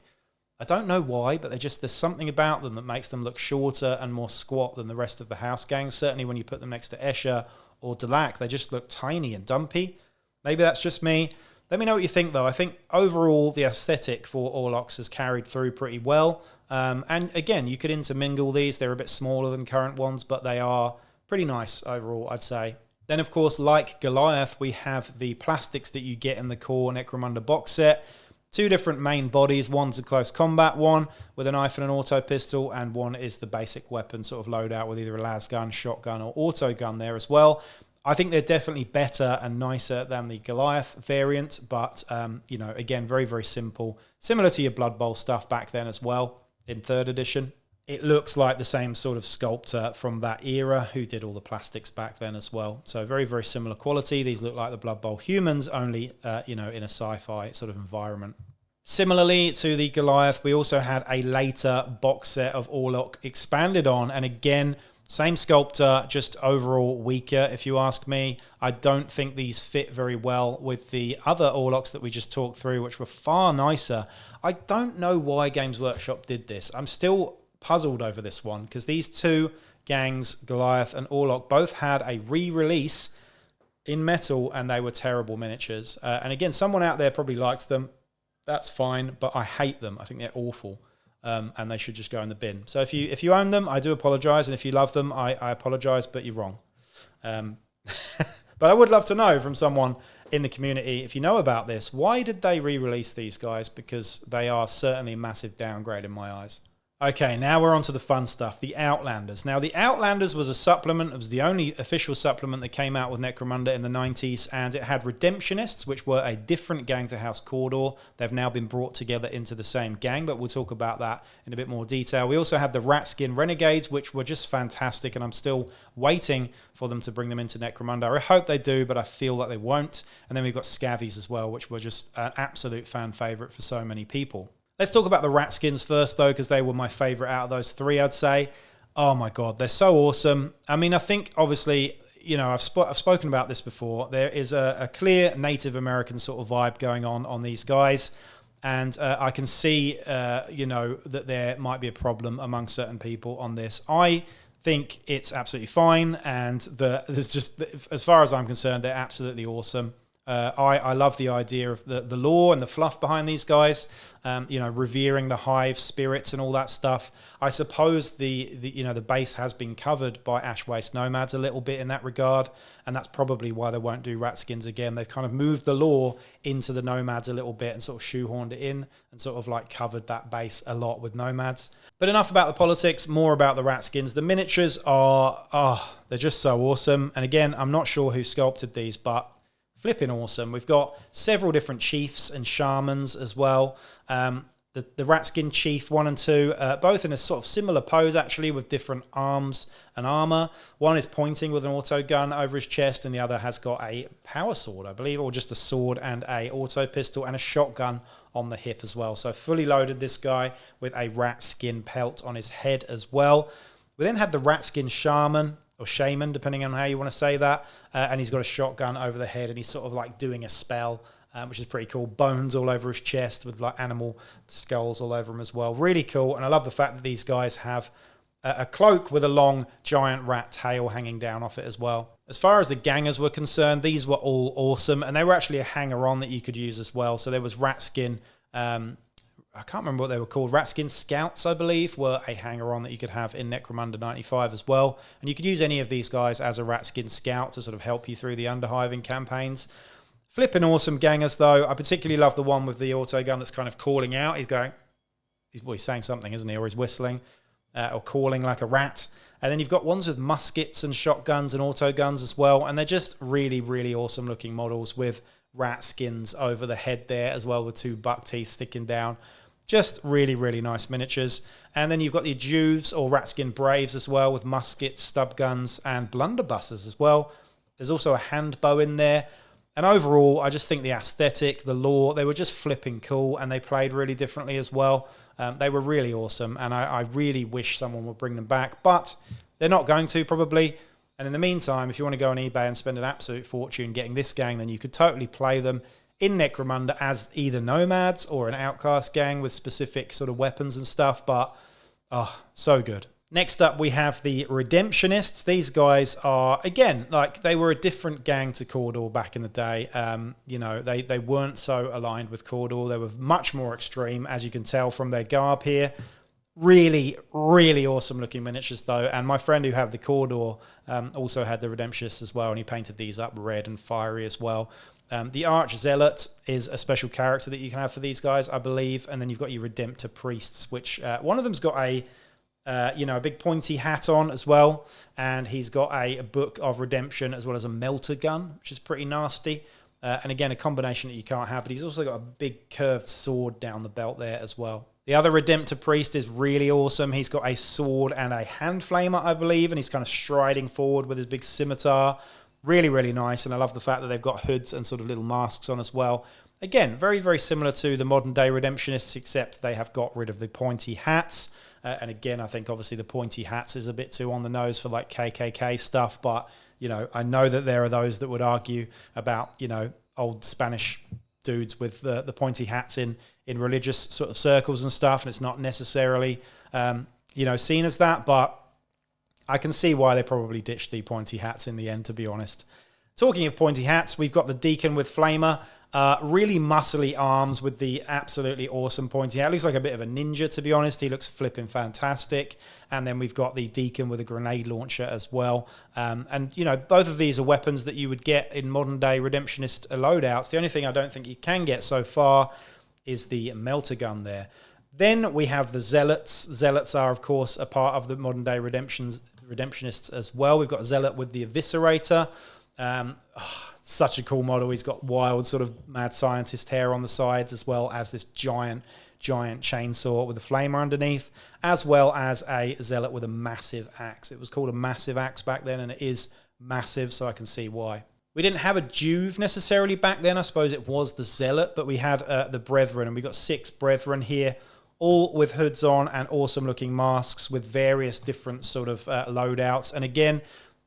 I don't know why, but there's something about them that makes them look shorter and more squat than the rest of the house gangs. Certainly when you put them next to Escher or Delaque, they just look tiny and dumpy. Maybe that's just me. Let me know what you think, though. I think overall the aesthetic for Orlocks has carried through pretty well. And again, you could intermingle these. They're a bit smaller than current ones, but they are pretty nice overall, I'd say. Then, of course, like Goliath, we have the plastics that you get in the core Necromunda box set. 2 different main bodies. One's a close combat one with a knife and an auto pistol, and one is the basic weapon sort of loadout with either a las gun, shotgun, or auto gun there as well. I think they're definitely better and nicer than the Goliath variant, but, you know, again, very, very simple. Similar to your Blood Bowl stuff back then as well in 3rd edition. It looks like the same sort of sculptor from that era who did all the plastics back then as well. So very, very similar quality. These look like the Blood Bowl humans, only, you know, in a sci-fi sort of environment. Similarly to the Goliath, we also had a later box set of Orlock expanded on. And again, same sculptor, just overall weaker, if you ask me. I don't think these fit very well with the other Orlocks that we just talked through, which were far nicer. I don't know why Games Workshop did this. I'm still puzzled over this one, because these 2 gangs, Goliath and Orlock, both had a re-release in metal, and they were terrible miniatures. And again, someone out there probably likes them. That's fine, but I hate them. I think they're awful, and they should just go in the bin. So if you own them, I do apologise, and if you love them, I apologise, but you're wrong. But I would love to know from someone in the community, if you know about this, why did they re-release these guys? Because they are certainly a massive downgrade in my eyes. Okay, now we're on to the fun stuff, the Outlanders. Now, the Outlanders was a supplement. It was the only official supplement that came out with Necromunda in the 90s, and it had Redemptionists, which were a different gang to House Cawdor. They've now been brought together into the same gang, but we'll talk about that in a bit more detail. We also had the Ratkin Renegades, which were just fantastic, and I'm still waiting for them to bring them into Necromunda. I hope they do, but I feel that they won't. And then we've got Scavvies as well, which were just an absolute fan favourite for so many people. Let's talk about the Ratskins first, though, because they were my favourite out of those three, I'd say. Oh, my God, they're so awesome. I mean, I think, obviously, you know, I've spoken about this before. There is a clear Native American sort of vibe going on these guys. And I can see, you know, that there might be a problem among certain people on this. I think it's absolutely fine. And there's just, as far as I'm concerned, they're absolutely awesome. I love the idea of the lore and the fluff behind these guys, you know, revering the hive spirits and all that stuff. I suppose the you know, the base has been covered by Ash Waste Nomads a little bit in that regard, and that's probably why they won't do Ratskins again. They've kind of moved the lore into the Nomads a little bit and sort of shoehorned it in and sort of like covered that base a lot with Nomads. But enough about the politics, more about the Ratskins. The miniatures are, they're just so awesome. And again, I'm not sure who sculpted these, but flipping awesome. We've got several different chiefs and shamans as well. The Ratskin Chief 1 and 2, both in a sort of similar pose actually, with different arms and armor. One is pointing with an auto gun over his chest, and the other has got a power sword, I believe, or just a sword and a auto pistol and a shotgun on the hip as well. So fully loaded, this guy, with a rat skin pelt on his head as well. We then had the Ratskin Shaman, or shaman, depending on how you want to say that. And he's got a shotgun over the head, and he's sort of like doing a spell, which is pretty cool. Bones all over his chest with like animal skulls all over him as well. Really cool. And I love the fact that these guys have a cloak with a long giant rat tail hanging down off it as well. As far as the gangers were concerned, these were all awesome. And they were actually a hanger-on that you could use as well. So there was Ratskin, I can't remember what they were called. Ratskin Scouts, I believe, were a hanger-on that you could have in Necromunda 95 as well. And you could use any of these guys as a Ratskin Scout to sort of help you through the underhiving campaigns. Flipping awesome gangers, though. I particularly love the one with the auto gun that's kind of calling out. He's saying something, isn't he? Or he's whistling or calling like a rat. And then you've got ones with muskets and shotguns and auto guns as well. And they're just really, really awesome looking models with rat skins over the head there as well, with two buck teeth sticking down. Just really, really nice miniatures. And then you've got the Juves or Ratskin Braves as well, with muskets, stub guns, and blunderbusses as well. There's also a hand bow in there. And overall, I just think the aesthetic, the lore, they were just flipping cool, and they played really differently as well. They were really awesome, and I really wish someone would bring them back, but they're not going to, probably. And in the meantime, if you want to go on eBay and spend an absolute fortune getting this gang, then you could totally play them in Necromunda as either nomads or an outcast gang with specific sort of weapons and stuff, but so good. Next up, we have the Redemptionists. These guys are, again, like they were a different gang to Cawdor back in the day. You know, they weren't so aligned with Cawdor. They were much more extreme, as you can tell from their garb here. Really, really awesome looking miniatures though. And my friend who had the Cawdor also had the Redemptionists as well, and he painted these up red and fiery as well. The Arch Zealot is a special character that you can have for these guys, I believe. And then you've got your Redemptor Priests, which one of them's got a big pointy hat on as well. And he's got a Book of Redemption as well as a melter gun, which is pretty nasty. And again, a combination that you can't have. But he's also got a big curved sword down the belt there as well. The other Redemptor Priest is really awesome. He's got a sword and a hand flamer, I believe. And he's kind of striding forward with his big scimitar. Really, really nice. And I love the fact that they've got hoods and sort of little masks on as well. Again, very, very similar to the modern day Redemptionists, except they have got rid of the pointy hats. And again, I think obviously the pointy hats is a bit too on the nose for like KKK stuff. But, you know, I know that there are those that would argue about, you know, old Spanish dudes with the pointy hats in religious sort of circles and stuff. And it's not necessarily, seen as that. But I can see why they probably ditched the pointy hats in the end, to be honest. Talking of pointy hats, we've got the Deacon with Flamer. Really muscly arms with the absolutely awesome pointy hat. Looks like a bit of a ninja, to be honest. He looks flipping fantastic. And then we've got the Deacon with a grenade launcher as well. And, you know, both of these are weapons that you would get in modern-day Redemptionist loadouts. The only thing I don't think you can get so far is the melter gun there. Then we have the Zealots. Zealots are, of course, a part of the modern-day Redemptionists as well. We've got a Zealot with the Eviscerator. Such a cool model. He's got wild sort of mad scientist hair on the sides, as well as this giant chainsaw with a flamer underneath, as well as a Zealot with a massive axe. It was called a massive axe back then, and it is massive, so I can see why. We didn't have a Juve necessarily back then. I suppose it was the Zealot, but we had the Brethren, and we got 6 Brethren here, all with hoods on and awesome looking masks with various different sort of loadouts. And again,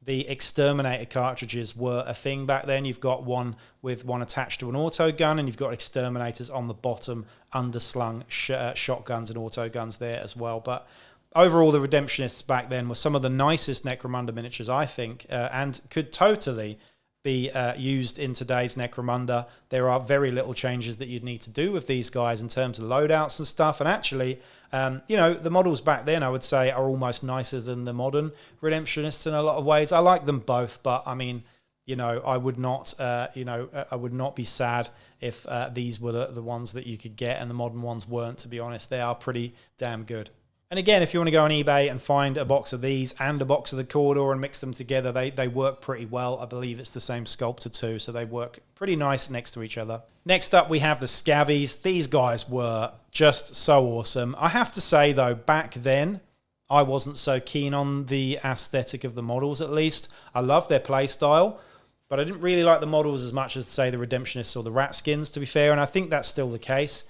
the Exterminator cartridges were a thing back then. You've got one with one attached to an auto gun, and you've got Exterminators on the bottom, underslung shotguns and auto guns there as well. But overall, the Redemptionists back then were some of the nicest Necromunda miniatures, I think, and could totally be used in today's Necromunda. There are very little changes that you'd need to do with these guys in terms of loadouts and stuff. And actually, you know, the models back then, I would say, are almost nicer than the modern Redemptionists in a lot of ways. I like them both, but I mean, you know, I would not, I would not be sad if these were the ones that you could get and the modern ones weren't, to be honest. They are pretty damn good. And again, if you want to go on eBay and find a box of these and a box of the Cawdor and mix them together, they work pretty well. I believe it's the same sculptor too, so they work pretty nice next to each other. Next up, we have the Scavvies. These guys were just so awesome. I have to say, though, back then, I wasn't so keen on the aesthetic of the models, at least. I loved their play style, but I didn't really like the models as much as, say, the Redemptionists or the Ratskins, to be fair, and I think that's still the case.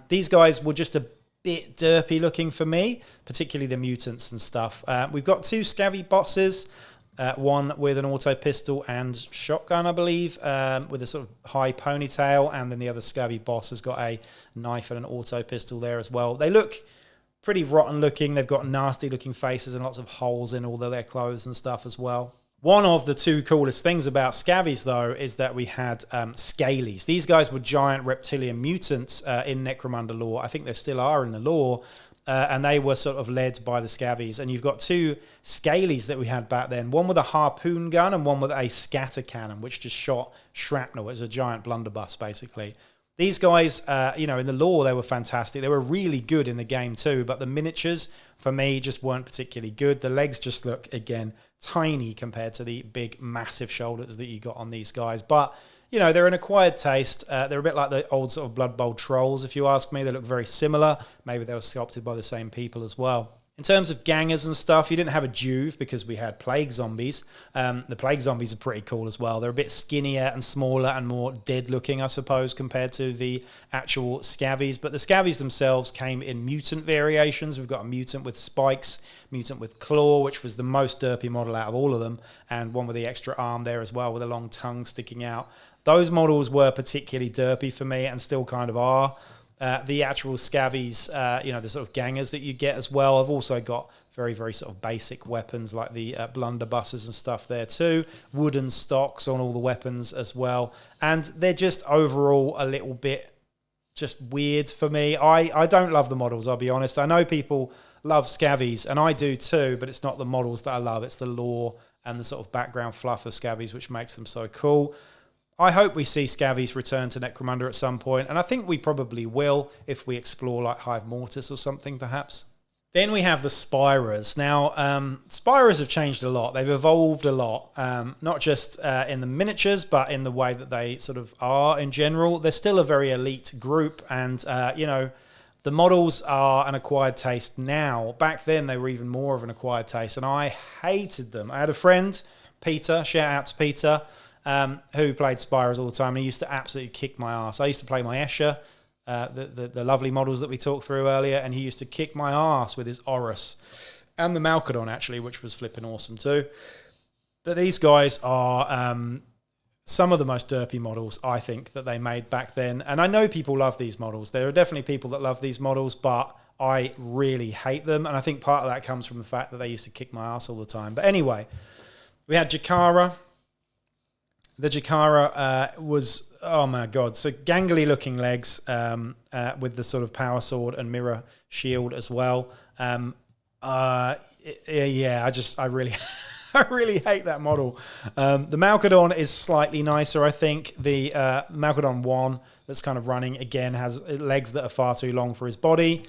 These guys were just a bit derpy looking for me, particularly the mutants and stuff. We've got 2 Scavvy bosses, one with an auto pistol and shotgun, I believe, with a sort of high ponytail, and then the other Scavvy boss has got a knife and an auto pistol there as well. They look pretty rotten looking. They've got nasty looking faces and lots of holes in all of their clothes and stuff as well. One of the 2 coolest things about Scavvies, though, is that we had Scalies. These guys were giant reptilian mutants in Necromunda lore. I think they still are in the lore. And they were sort of led by the Scavvies. And you've got 2 Scalies that we had back then. One with a harpoon gun and one with a scatter cannon, which just shot shrapnel. It was a giant blunderbuss, basically. These guys, you know, in the lore, they were fantastic. They were really good in the game too. But the miniatures, for me, just weren't particularly good. The legs just look, again, tiny compared to the big, massive shoulders that you got on these guys. But, you know, they're an acquired taste. They're a bit like the old sort of Blood Bowl trolls, if you ask me. They look very similar. Maybe they were sculpted by the same people as well. In terms of gangers and stuff, you didn't have a Juve because we had plague zombies. The plague zombies are pretty cool as well. They're a bit skinnier and smaller and more dead looking, I suppose, compared to the actual Scavvies. But the Scavvies themselves came in mutant variations. We've got a mutant with spikes, mutant with claw, which was the most derpy model out of all of them, and one with the extra arm there as well with a long tongue sticking out. Those models were particularly derpy for me and still kind of are. The actual Scavvies, you know, the sort of gangers that you get as well. I've also got very, very sort of basic weapons like the blunderbusses and stuff there too. Wooden stocks on all the weapons as well. And they're just overall a little bit just weird for me. I don't love the models, I'll be honest. I know people love Scavvies, and I do too, but it's not the models that I love. It's the lore and the sort of background fluff of Scavvies which makes them so cool. I hope we see Scavvies return to Necromunda at some point, and I think we probably will if we explore like Hive Mortis or something, perhaps. Then we have the Spyres. Now, Spyres have changed a lot. They've evolved a lot, not just in the miniatures, but in the way that they sort of are in general. They're still a very elite group, and, you know, the models are an acquired taste now. Back then, they were even more of an acquired taste, and I hated them. I had a friend, Peter, shout out to Peter, who played Spyres all the time, and he used to absolutely kick my ass. I used to play my Escher, the lovely models that we talked through earlier, and he used to kick my ass with his Horus, and the Malcadon, actually, which was flipping awesome too. But these guys are some of the most derpy models, I think, that they made back then. And I know people love these models. There are definitely people that love these models, but I really hate them. And I think part of that comes from the fact that they used to kick my ass all the time. But anyway, we had Jakara. The Jakara was, oh my god, so gangly looking legs with the sort of power sword and mirror shield as well. I really I really hate that model. The Malkadon is slightly nicer, I think. The Malkadon 1 that's kind of running, again, has legs that are far too long for his body,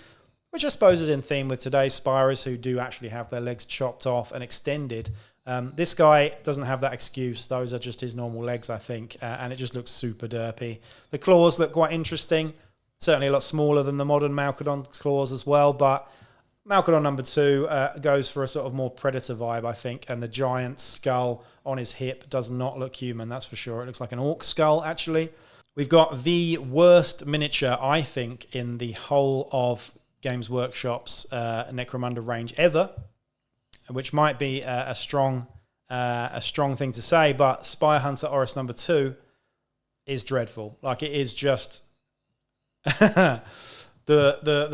which I suppose is in theme with today's Spyres, who do actually have their legs chopped off and extended. This guy doesn't have that excuse. Those are just his normal legs, I think, and it just looks super derpy. The claws look quite interesting. Certainly a lot smaller than the modern Malkadon claws as well, but Malkadon number 2 goes for a sort of more predator vibe, I think, and the giant skull on his hip does not look human, that's for sure. It looks like an orc skull, actually. We've got the worst miniature, I think, in the whole of Games Workshop's Necromunda range ever, which might be a strong thing to say, but Spire Hunter Oris number 2 is dreadful. Like, it is just the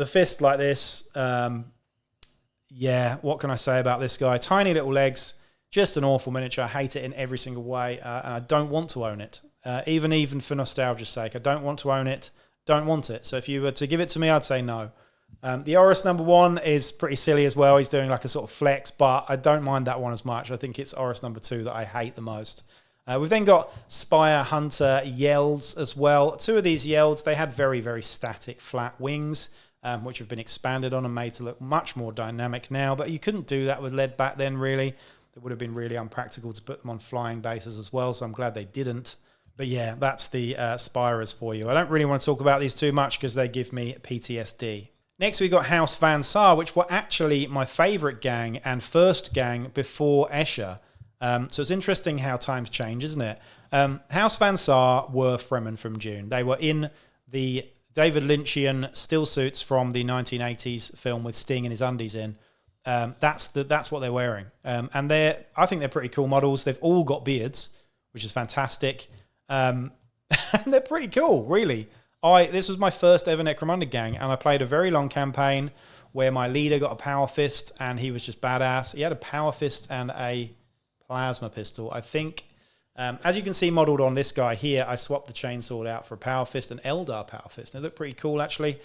fist like this. Yeah, what can I say about this guy? Tiny little legs, just an awful miniature. I hate it in every single way, and I don't want to own it. Even for nostalgia's sake, I don't want to own it. Don't want it. So if you were to give it to me, I'd say no. The Oris number 1 is pretty silly as well. He's doing like a sort of flex, but I don't mind that one as much. I think it's Oris number 2 that I hate the most. We've then got Spire Hunter Yelds as well. 2 of these Yelds, they had very, very static flat wings, which have been expanded on and made to look much more dynamic now. But you couldn't do that with lead back then, really. It would have been really unpractical to put them on flying bases as well, so I'm glad they didn't. But yeah, that's the Spires for you. I don't really want to talk about these too much because they give me PTSD. Next, we got House Van Saar, which were actually my favourite gang and first gang before Escher. So it's interesting how times change, isn't it? House Van Saar were Fremen from Dune. They were in the David Lynchian still suits from the 1980s film with Sting and his undies in. That's what they're wearing. And I think they're pretty cool models. They've all got beards, which is fantastic. And they're pretty cool, really. This was my first ever Necromunda gang, and I played a very long campaign where my leader got a power fist, and he was just badass. He had a power fist and a plasma pistol, I think. As you can see modelled on this guy here, I swapped the chainsword out for a power fist, an Eldar power fist. They look pretty cool, actually.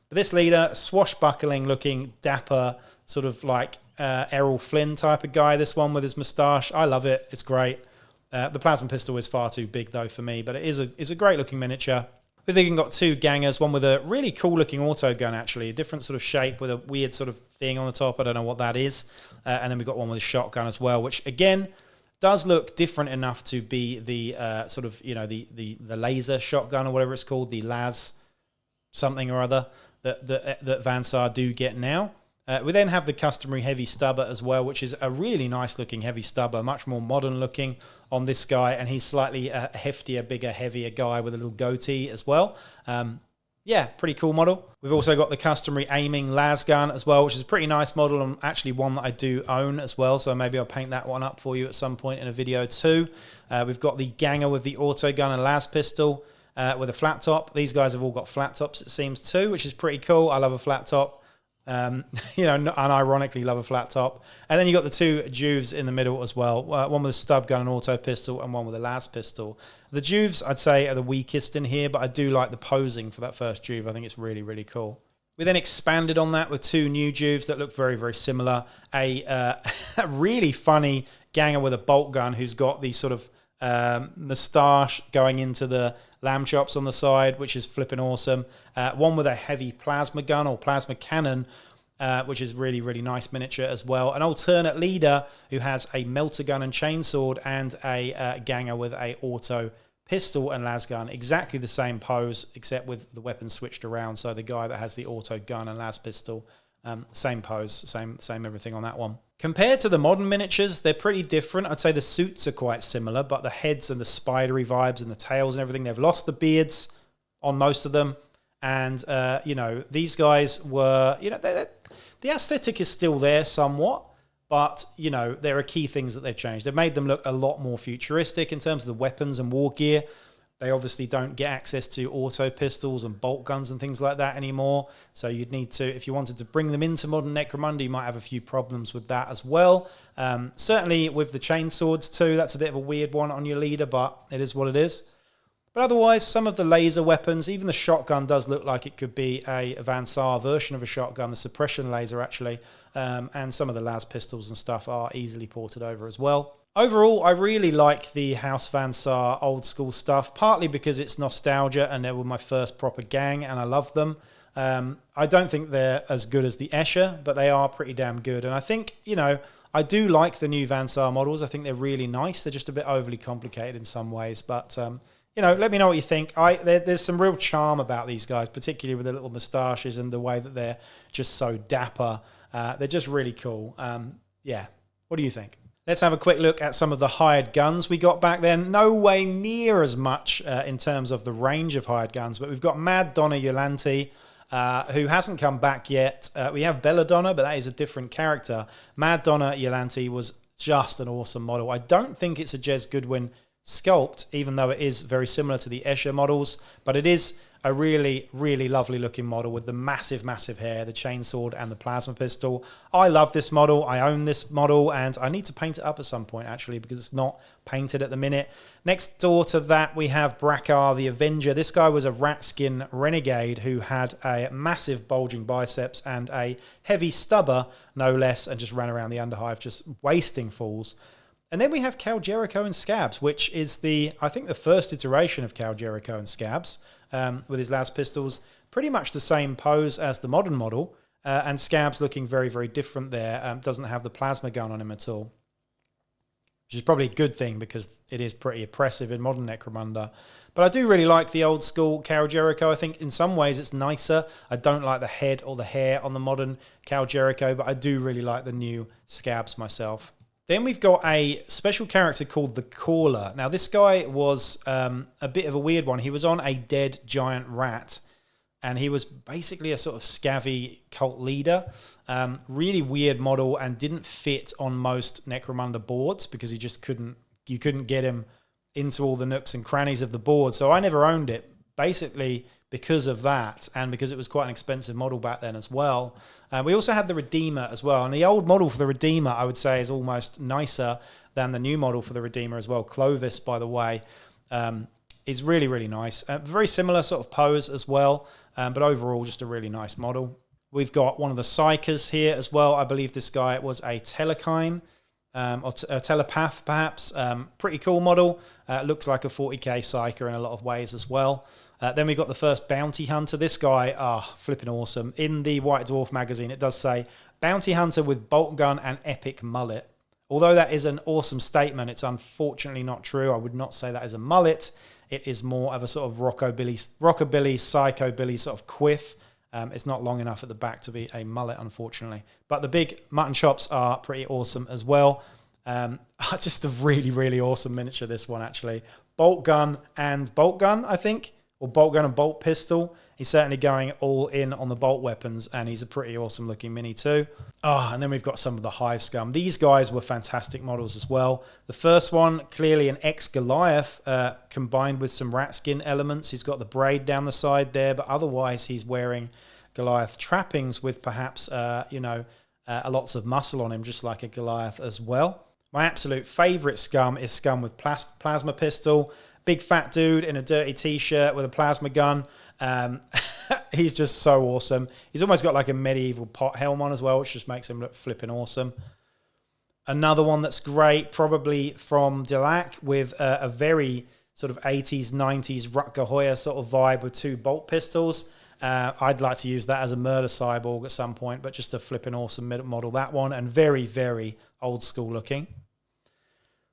But this leader, swashbuckling looking, dapper, sort of like Errol Flynn type of guy, this one with his moustache. I love it. It's great. The plasma pistol is far too big, though, for me, but it is a great-looking miniature. We've even got 2 gangers, one with a really cool-looking auto gun, actually, a different sort of shape with a weird sort of thing on the top. I don't know what that is. And then we've got one with a shotgun as well, which, again, does look different enough to be the sort of, the laser shotgun or whatever it's called, the las something or other that Van Saar do get now. We then have the customary heavy stubber as well, which is a really nice looking heavy stubber, much more modern looking on this guy, and he's slightly a heftier, bigger, heavier guy with a little goatee as well. Yeah, pretty cool model. We've also got the customary aiming las gun as well, which is a pretty nice model, and actually one that I do own as well, so maybe I'll paint that one up for you at some point in a video too. We've got the ganger with the auto gun and las pistol with a flat top. These guys have all got flat tops, it seems, too, which is pretty cool. I love a flat top. Unironically love a flat top. And then you got the 2 Juves in the middle as well. One with a stub gun and auto pistol, and one with a las pistol. The Juves, I'd say, are the weakest in here, but I do like the posing for that first Juve. I think it's really, really cool. We then expanded on that with 2 new Juves that look very, very similar. A really funny ganger with a bolt gun who's got the sort of moustache going into the lamb chops on the side, which is flipping awesome. One with a heavy plasma gun or plasma cannon, which is really, really nice miniature as well. An alternate leader who has a melter gun and chainsword, and a ganger with a auto pistol and las gun. Exactly the same pose, except with the weapons switched around. So the guy that has the auto gun and las pistol, same pose, same everything on that one. Compared to the modern miniatures, they're pretty different. I'd say the suits are quite similar, but the heads and the spidery vibes and the tails and everything, they've lost the beards on most of them. And, these guys were, the aesthetic is still there somewhat, but, there are key things that they've changed. They've made them look a lot more futuristic in terms of the weapons and war gear. They obviously don't get access to auto pistols and bolt guns and things like that anymore. So you'd need to, if you wanted to bring them into modern Necromunda, you might have a few problems with that as well. Certainly with the chain swords too, that's a bit of a weird one on your leader, but it is what it is. But otherwise, some of the laser weapons, even the shotgun does look like it could be a Van Saar version of a shotgun, the suppression laser actually, and some of the las pistols and stuff are easily ported over as well. Overall, I really like the House Van Saar old school stuff, partly because it's nostalgia and they were my first proper gang and I love them. I don't think they're as good as the Escher, but they are pretty damn good. And I think, you know, I do like the new Van Saar models. I think they're really nice. They're just a bit overly complicated in some ways, but you know, let me know what you think. There's some real charm about these guys, particularly with the little moustaches and the way that they're just so dapper. They're just really cool. Yeah, what do you think? Let's have a quick look at some of the hired guns we got back then. No way near as much in terms of the range of hired guns, but we've got Mad Donna Yolante, who hasn't come back yet. We have Belladonna, but that is a different character. Mad Donna Yolante was just an awesome model. I don't think it's a Jez Goodwin sculpt, even though it is very similar to the Escher models, but it is a really, really lovely looking model with the massive, massive hair, the chainsword and the plasma pistol. I love this model. I own this model and I need to paint it up at some point actually because it's not painted at the minute. Next door to that we have Brakar the Avenger. This guy was a Ratkin renegade who had a massive bulging biceps and a heavy stubber, no less, and just ran around the Underhive just wasting fools. And then we have Cal Jericho and Scabs, which is I think the first iteration of Cal Jericho and Scabs, with his las pistols. Pretty much the same pose as the modern model, and Scabs looking very, very different there. Doesn't have the plasma gun on him at all, which is probably a good thing because it is pretty oppressive in modern Necromunda. But I do really like the old school Cal Jericho. I think in some ways it's nicer. I don't like the head or the hair on the modern Cal Jericho, but I do really like the new Scabs myself. Then we've got a special character called the Caller. Now, this guy was a bit of a weird one. He was on a dead giant rat, and he was basically a sort of Scavvy cult leader. Really weird model and didn't fit on most Necromunda boards because you couldn't get him into all the nooks and crannies of the board. So I never owned it, basically because of that and because it was quite an expensive model back then as well. We also had the Redeemer as well. And the old model for the Redeemer, I would say, is almost nicer than the new model for the Redeemer as well. Clovis, by the way, is really, really nice. Very similar sort of pose as well, but overall just a really nice model. We've got one of the Psychers here as well. I believe this guy was a Telekine, or a Telepath perhaps. Pretty cool model. Looks like a 40k Psyker in a lot of ways as well. Then we got the first Bounty Hunter. This guy, flipping awesome. In the White Dwarf magazine, it does say, Bounty Hunter with bolt gun and epic mullet. Although that is an awesome statement, it's unfortunately not true. I would not say that is a mullet. It is more of a sort of rockabilly, psychobilly sort of quiff. It's not long enough at the back to be a mullet, unfortunately. But the big mutton chops are pretty awesome as well. Just a really, really awesome miniature, this one, actually. Bolt gun and bolt gun, I think. Or bolt gun and bolt pistol. He's certainly going all in on the bolt weapons, and he's a pretty awesome looking mini too. And then we've got some of the Hive scum. These guys were fantastic models as well. The first one, clearly an ex-Goliath, combined with some rat skin elements. He's got the braid down the side there, but otherwise he's wearing Goliath trappings with perhaps, lots of muscle on him, just like a Goliath as well. My absolute favourite scum is scum with plasma pistol. Big fat dude in a dirty t-shirt with a plasma gun. He's just so awesome. He's almost got like a medieval pot helm on as well, which just makes him look flipping awesome. Another one that's great, probably from Delaque, with a very sort of 80s, 90s Rutger Hauer sort of vibe with two bolt pistols. I'd like to use that as a murder cyborg at some point, but just a flipping awesome model, that one, and very, very old school looking.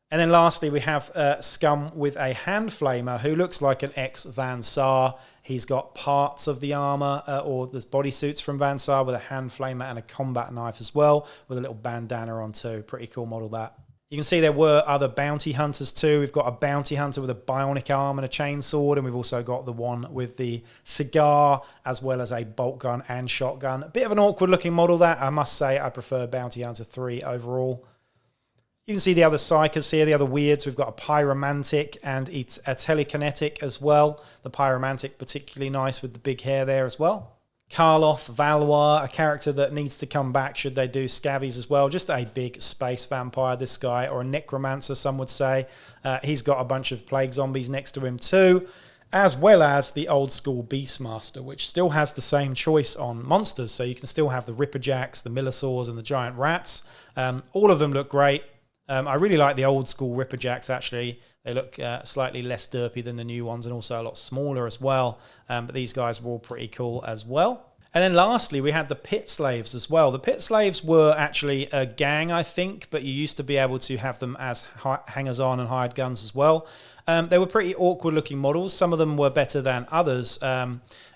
And then lastly, we have Scum with a hand flamer who looks like an ex-Van Saar. He's got parts of the armor or the bodysuits from Van Saar with a hand flamer and a combat knife as well, with a little bandana on too. Pretty cool model, that. You can see there were other bounty hunters too. We've got a bounty hunter with a bionic arm and a chainsword, and we've also got the one with the cigar as well as a bolt gun and shotgun. A bit of an awkward looking model, that. I must say I prefer Bounty Hunter 3 overall. You can see the other psychers here, the other weirds. We've got a pyromantic and it's a telekinetic as well. The pyromantic particularly nice with the big hair there as well. Karloth, Valois, a character that needs to come back should they do Scavvies as well. Just a big space vampire, this guy, or a necromancer, some would say. He's got a bunch of plague zombies next to him too, as well as the old school Beastmaster, which still has the same choice on monsters. So you can still have the Ripperjacks, the Millisaurs, and the giant rats. All of them look great. I really like the old school Ripperjacks, actually. They look slightly less derpy than the new ones and also a lot smaller as well. But these guys were all pretty cool as well. And then lastly, we had the Pit Slaves as well. The Pit Slaves were actually a gang, I think, but you used to be able to have them as hangers-on and hired guns as well. They were pretty awkward-looking models. Some of them were better than others,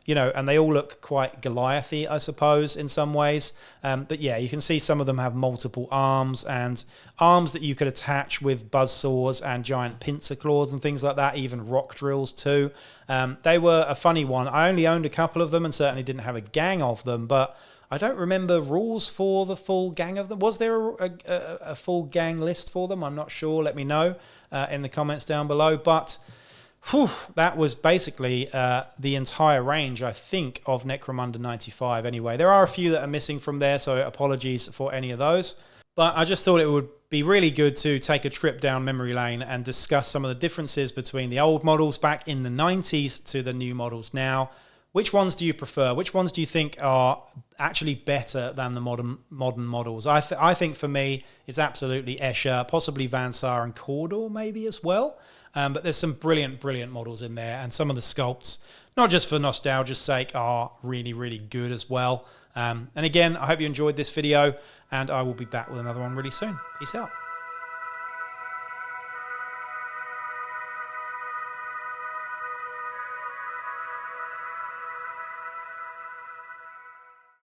you know, and they all look quite Goliath-y, I suppose, in some ways. But yeah, you can see some of them have multiple arms and arms that you could attach with buzzsaws and giant pincer claws and things like that, even rock drills too. They were a funny one. I only owned a couple of them and certainly didn't have a gang of them, but I don't remember rules for the full gang of them. Was there a full gang list for them? I'm not sure. Let me know in the comments down below. But whew, that was basically the entire range, I think, of Necromunda 95 anyway. There are a few that are missing from there, so apologies for any of those. But I just thought it would be really good to take a trip down memory lane and discuss some of the differences between the old models back in the 90s to the new models now. Which ones do you prefer? Which ones do you think are actually better than the modern models? I think for me, it's absolutely Escher, possibly Saar and Cawdor maybe as well. But there's some brilliant models in there. And some of the sculpts, not just for nostalgia's sake, are really, really good as well. And again, I hope you enjoyed this video. And I will be back with another one really soon. Peace out.